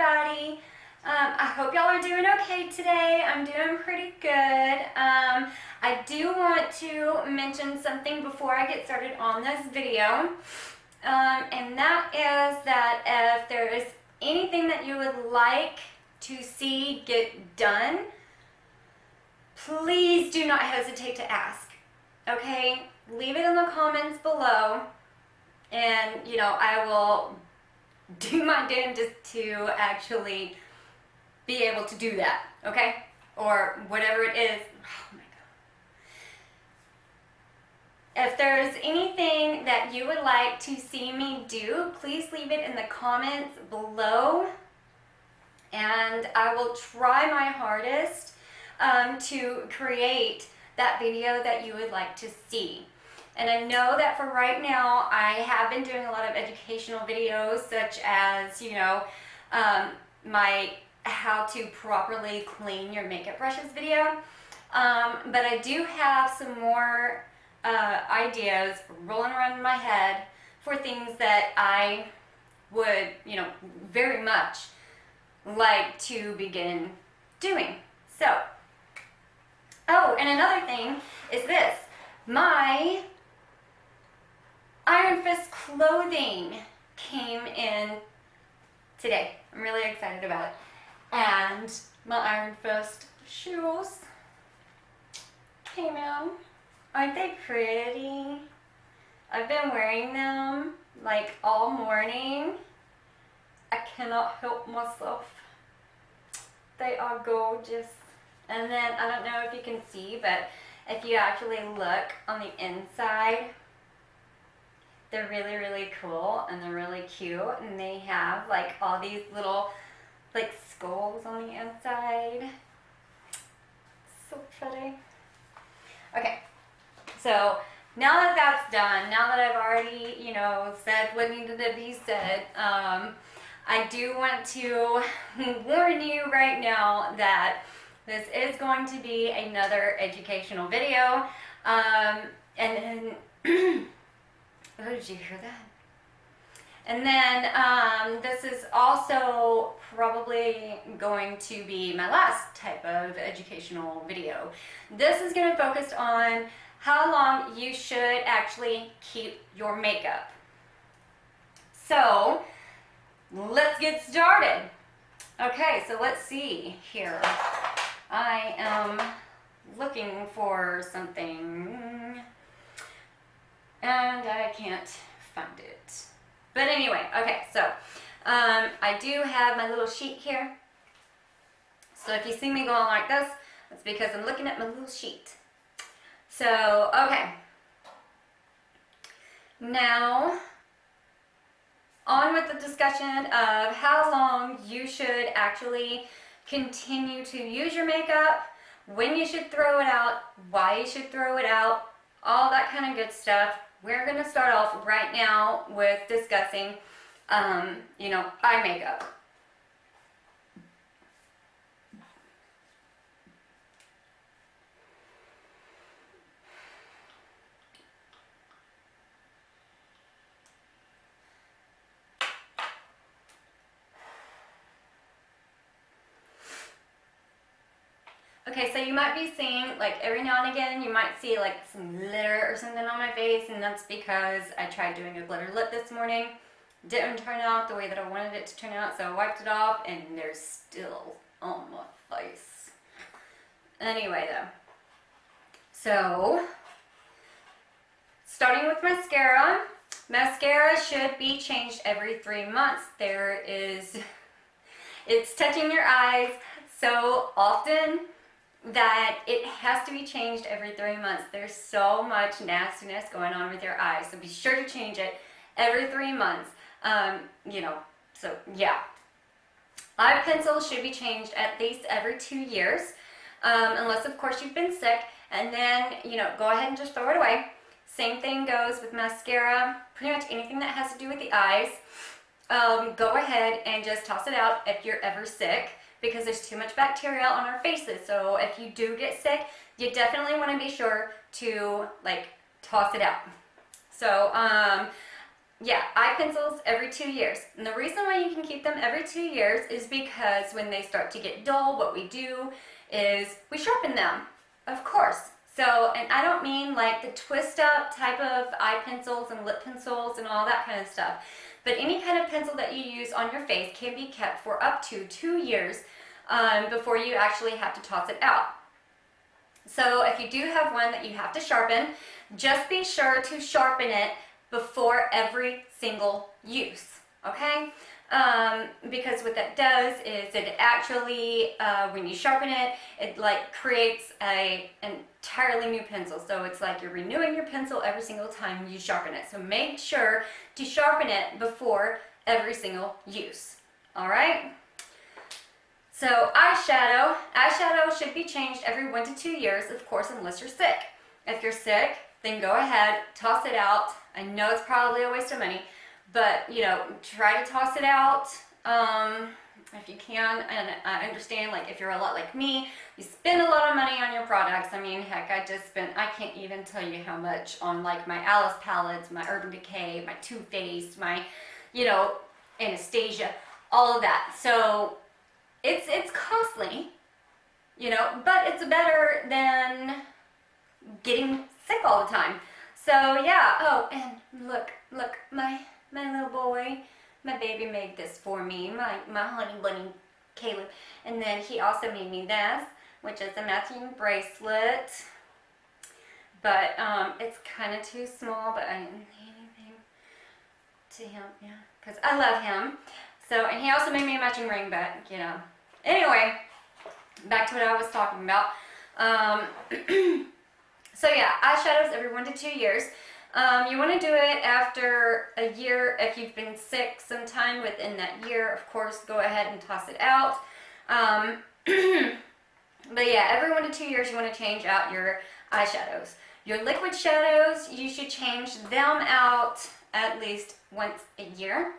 everybody. I hope y'all are doing okay today. I'm doing pretty good. I do want to mention something before I get started on this video. And that is that if there is anything that you would like to see get done, please do not hesitate to ask. Okay? Leave it in the comments below, and I will do my damnedest to actually be able to do that, okay? Or whatever it is. Oh my God. If there's anything that you would like to see me do, please leave it in the comments below, and I will try my hardest to create that video that you would like to see. And I know that for right now, I have been doing a lot of educational videos, such as, my how to properly clean your makeup brushes video. But I do have some more ideas rolling around in my head for things that I would, very much like to begin doing. So, oh, and another thing is this. My Iron Fist clothing came in today. I'm really excited about it. And my Iron Fist shoes came in. Aren't they pretty? I've been wearing them like all morning. I cannot help myself. They are gorgeous. And then, I don't know if you can see, but if you actually look on the inside, they're really, really cool, and they're really cute, and they have like all these little like skulls on the inside. So pretty. Okay, so now that that's done, now that I've already, said what needed to be said, I do want to warn you right now that this is going to be another educational video, and then oh, did you hear that? And then this is also probably going to be my last type of educational video. This is going to focus on how long you should actually keep your makeup. So, let's get started. Okay, so let's see here. I am looking for something, and I can't find it. But anyway, okay, so I do have my little sheet here. So if you see me going like this, that's because I'm looking at my little sheet. So, okay. Now, on with the discussion of how long you should actually continue to use your makeup, when you should throw it out, why you should throw it out, all that kind of good stuff. We're going to start off right now with discussing, eye makeup. Okay, so you might be seeing, like, every now and again, you might see, like, some glitter or something on my face, and that's because I tried doing a glitter lip this morning. Didn't turn out the way that I wanted it to turn out, so I wiped it off, and there's still on my face. Anyway, though. So, starting with mascara. Mascara should be changed every 3 months. It's touching your eyes so often that it has to be changed every 3 months. There's so much nastiness going on with your eyes, so be sure to change it every 3 months. So yeah. Eye pencils should be changed at least every 2 years, unless of course you've been sick, and then, go ahead and just throw it away. Same thing goes with mascara, pretty much anything that has to do with the eyes. Go ahead and just toss it out if you're ever sick, because there's too much bacteria on our faces. So if you do get sick, you definitely want to be sure to toss it out. So Yeah, eye pencils every 2 years. And the reason why you can keep them every 2 years is because when they start to get dull, what we do is we sharpen them, of course. So, and I don't mean like the twist up type of eye pencils and lip pencils and all that kind of stuff, but any kind of pencil that you use on your face can be kept for up to 2 years before you actually have to toss it out. So if you do have one that you have to sharpen, just be sure to sharpen it before every single use, okay? Because what that does is it actually, when you sharpen it, it like creates an entirely new pencil. So it's like you're renewing your pencil every single time you sharpen it. So make sure to sharpen it before every single use, all right? So eyeshadow should be changed every 1 to 2 years, of course, unless you're sick. If you're sick, then go ahead, toss it out. I know it's probably a waste of money, but you know, try to toss it out if you can. And I understand, like, if you're a lot like me, you spend a lot of money on your products. I mean, heck, I can't even tell you how much on like my Alice palettes, my Urban Decay, my Too Faced, my, you know, Anastasia, all of that. So it's costly, you know, but it's better than getting sick all the time. So yeah. Oh, and look, my little boy, my baby made this for me, my honey bunny, Caleb. And then he also made me this, which is a matching bracelet. But it's kind of too small, but I didn't need anything to him, yeah, because I love him. So, and he also made me a matching ring, but you know. Anyway, back to what I was talking about. So yeah, eyeshadows every 1 to 2 years. You want to do it after a year. If you've been sick sometime within that year, of course, go ahead and toss it out. But yeah, every 1 to 2 years you want to change out your eyeshadows. Your liquid shadows, you should change them out at least once a year.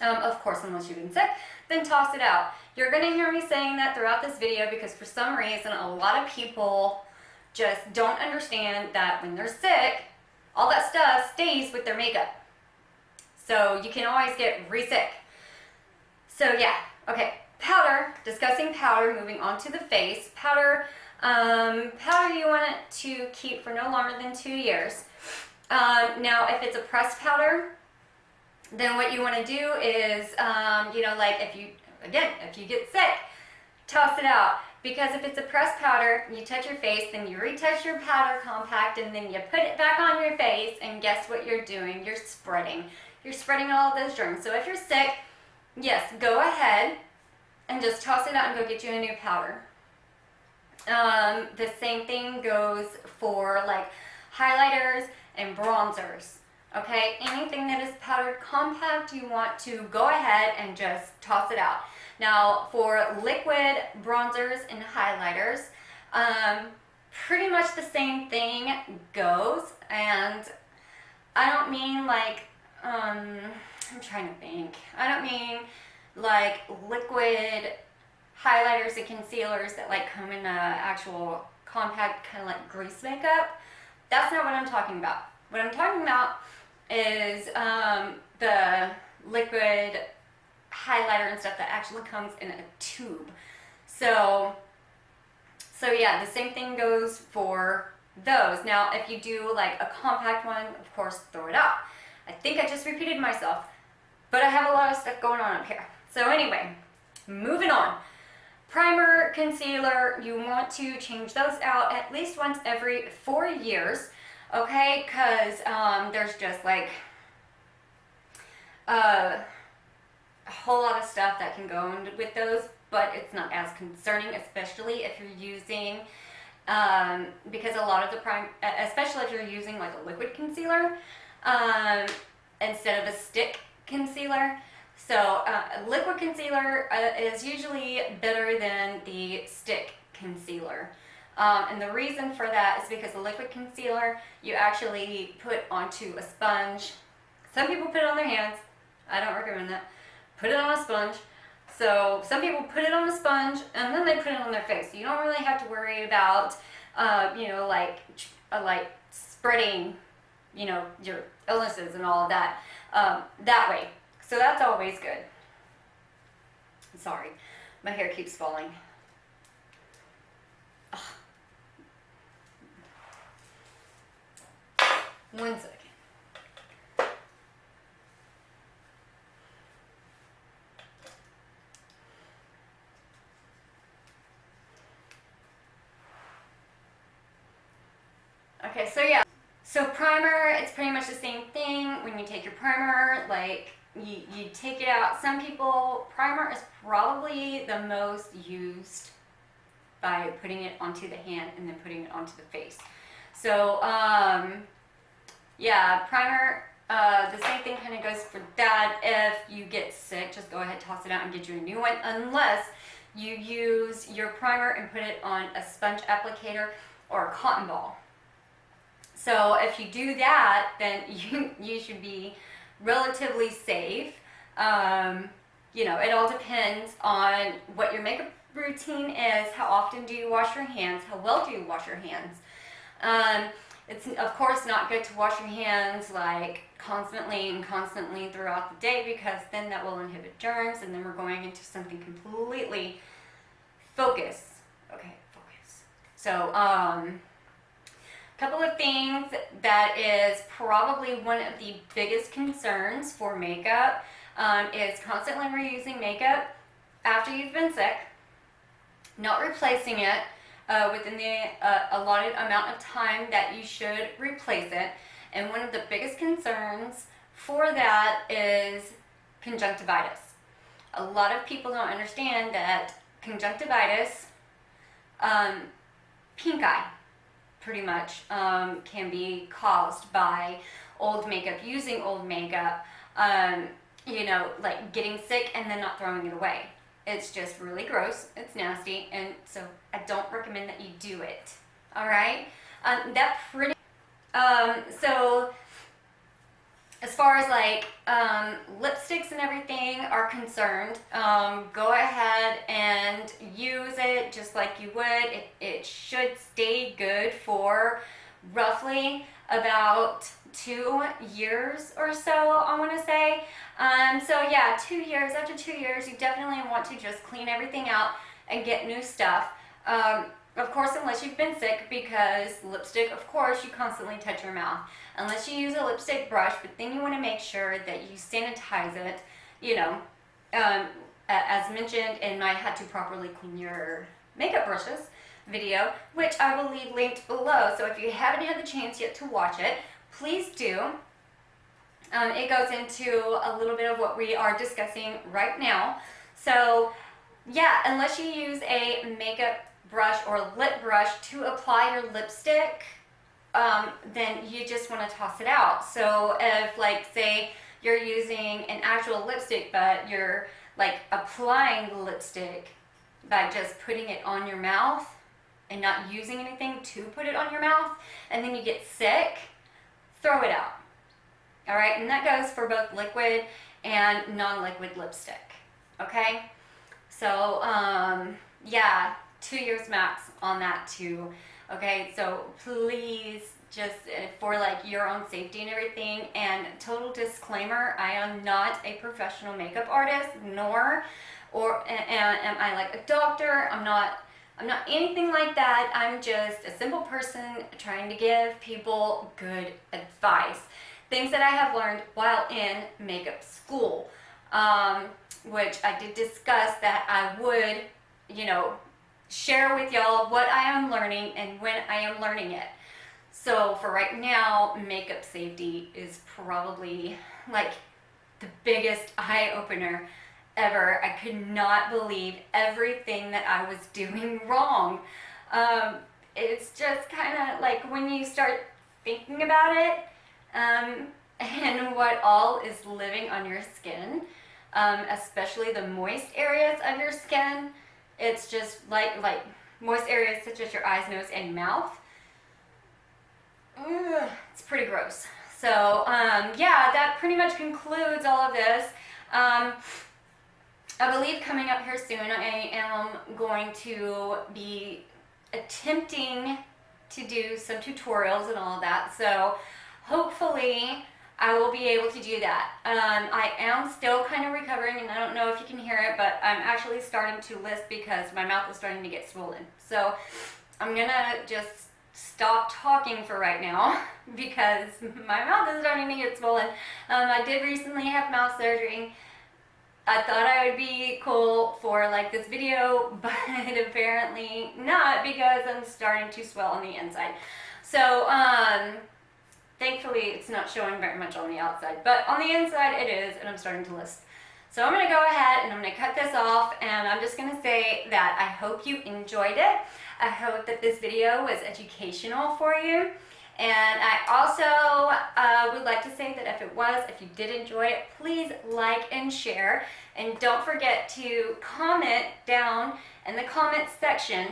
Of course, unless you've been sick, then toss it out. You're going to hear me saying that throughout this video because for some reason a lot of people just don't understand that when they're sick, all that stuff stays with their makeup. So you can always get re-sick. So yeah, okay, powder, discussing powder, moving on to the face. Powder you want it to keep for no longer than 2 years. Now if it's a pressed powder, then what you want to do is, you know, like if you get sick, toss it out. Because if it's a pressed powder, you touch your face, then you retouch your powder compact, and then you put it back on your face, and guess what you're doing? You're spreading. You're spreading all of those germs. So if you're sick, yes, go ahead and just toss it out and go get you a new powder. The same thing goes for like highlighters and bronzers. Okay, anything that is powdered compact, you want to go ahead and just toss it out. Now, for liquid bronzers and highlighters, pretty much the same thing goes. And I don't mean like, I'm trying to think. I don't mean like liquid highlighters and concealers that like come in a actual compact kind of like grease makeup. That's not what I'm talking about. What I'm talking about is the liquid highlighter and stuff that actually comes in a tube. So yeah, the same thing goes for those. Now, if you do like a compact one, of course, throw it out. I think I just repeated myself, but I have a lot of stuff going on up here. So anyway, moving on. Primer, concealer, you want to change those out at least once every 4 years. Okay, because there's just like a whole lot of stuff that can go in with those, but it's not as concerning, especially if you're using, because a lot of the especially if you're using like a liquid concealer instead of a stick concealer. So liquid concealer is usually better than the stick concealer. And the reason for that is because the liquid concealer you actually put onto a sponge. Some people put it on their hands. I don't recommend that. Put it on a sponge. So some people put it on a sponge and then they put it on their face. You don't really have to worry about, you know, like spreading you know, your illnesses and all of that that way. So that's always good. Sorry, my hair keeps falling. Ugh. 1 second. Okay, so yeah. So primer, it's pretty much the same thing. When you take your primer, like you take it out. Some people, primer is probably the most used by putting it onto the hand and then putting it onto the face. So yeah, primer, the same thing kind of goes for that. If you get sick, just go ahead, toss it out and get you a new one, unless you use your primer and put it on a sponge applicator or a cotton ball. So if you do that, then you should be relatively safe. You know, it all depends on what your makeup routine is. How often do you wash your hands? How well do you wash your hands? It's of course not good to wash your hands like constantly and constantly throughout the day, because then that will inhibit germs, and then we're going into something completely focus. Okay, focus. So, couple of things that is probably one of the biggest concerns for makeup is constantly reusing makeup after you've been sick, not replacing it within the allotted amount of time that you should replace it. And one of the biggest concerns for that is conjunctivitis. A lot of people don't understand that conjunctivitis, pink eye, pretty much can be caused by old makeup, using old makeup, you know, like getting sick and then not throwing it away. It's just really gross, it's nasty, and so I don't recommend that you do it, all right? That pretty, so as far as like lipsticks and everything are concerned, go ahead and use it just like you would. It should stay good for roughly about 2 years or so, I want to say. So yeah, 2 years. After 2 years, you definitely want to just clean everything out and get new stuff. Of course, unless you've been sick, because lipstick, of course, you constantly touch your mouth. Unless you use a lipstick brush, but then you want to make sure that you sanitize it, you know, as mentioned in my How to Properly Clean Your Makeup Brushes video, which I will leave linked below. So if you haven't had the chance yet to watch it, please do. It goes into a little bit of what we are discussing right now. So yeah, unless you use a makeup brush or lip brush to apply your lipstick, then you just want to toss it out. So if, like, say you're using an actual lipstick, but you're like applying the lipstick by just putting it on your mouth and not using anything to put it on your mouth, and then you get sick, throw it out. All right, and that goes for both liquid and non-liquid lipstick. Okay, so yeah, 2 years max on that too. Okay, so please, just for like your own safety and everything, and total disclaimer, I am not a professional makeup artist, nor am I like a doctor. I'm not anything like that. I'm just a simple person trying to give people good advice. Things that I have learned while in makeup school, which I did discuss that I would, you know, share with y'all what I am learning and when I am learning it. So for right now, makeup safety is probably like the biggest eye-opener ever. I could not believe everything that I was doing wrong. It's just kind of like when you start thinking about it, and what all is living on your skin, especially the moist areas of your skin. It's just like moist areas such as your eyes, nose, and mouth. It's pretty gross. So yeah, that pretty much concludes all of this. I believe coming up here soon, I am going to be attempting to do some tutorials and all of that. So hopefully I will be able to do that. I am still kind of recovering, and I don't know if you can hear it, but I'm actually starting to lisp because my mouth is starting to get swollen. So I'm gonna just stop talking for right now because my mouth is starting to get swollen. I did recently have mouth surgery. I thought I would be cool for like this video, but apparently not, because I'm starting to swell on the inside. So thankfully it's not showing very much on the outside, but on the inside it is, and I'm starting to lisp. So I'm going to go ahead and I'm going to cut this off, and I'm just going to say that I hope you enjoyed it. I hope that this video was educational for you. And I also would like to say that if you did enjoy it, please like and share. And don't forget to comment down in the comment section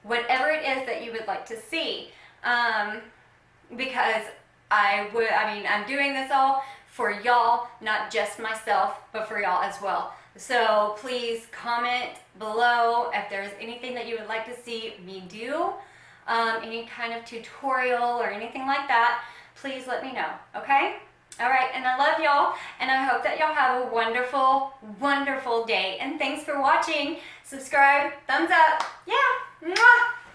whatever it is that you would like to see. Because I'm doing this all for y'all, not just myself, but for y'all as well. So please comment below if there's anything that you would like to see me do. Any kind of tutorial or anything like that, please let me know, okay? All right, and I love y'all, and I hope that y'all have a wonderful, wonderful day. And thanks for watching. Subscribe, thumbs up, yeah, mwah!